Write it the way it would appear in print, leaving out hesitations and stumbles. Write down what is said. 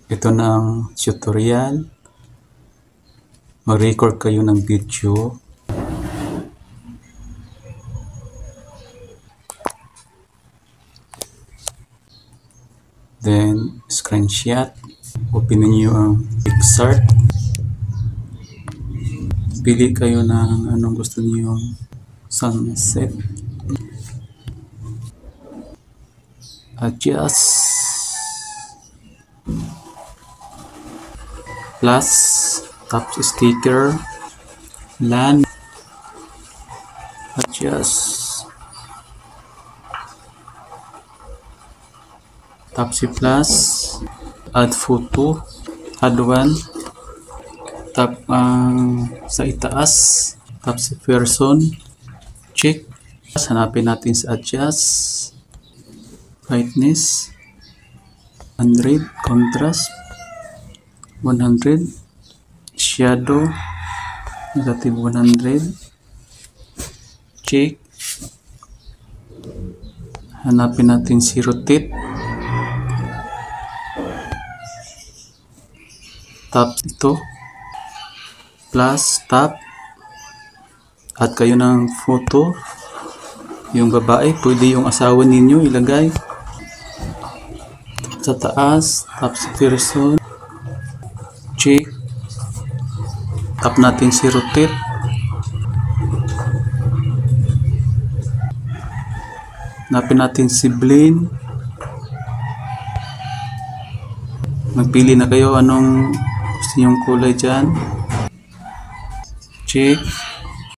Ito na ang tutorial. Mag-record kayo ng video. Then, screenshot. Open niyo ang PicsArt. Pili kayo ng anong gusto niyo. Sunset. Adjust. Plus. Top sticker. Land. Adjust. Tap C plus, add photo, add one, tap sa itaas, tap si person, check, hanapin natin sa adjust, brightness, 100, contrast, 100, shadow, negative 100, check, hanapin natin si rotate, tap ito, plus tap, add kayo ng photo, yung babae, pwede yung asawa ninyo ilagay, sa taas, tap si person, check, tap natin si rotate, hanapin natin si blend, magpili na kayo anong gusto nyong kulay dyan, check,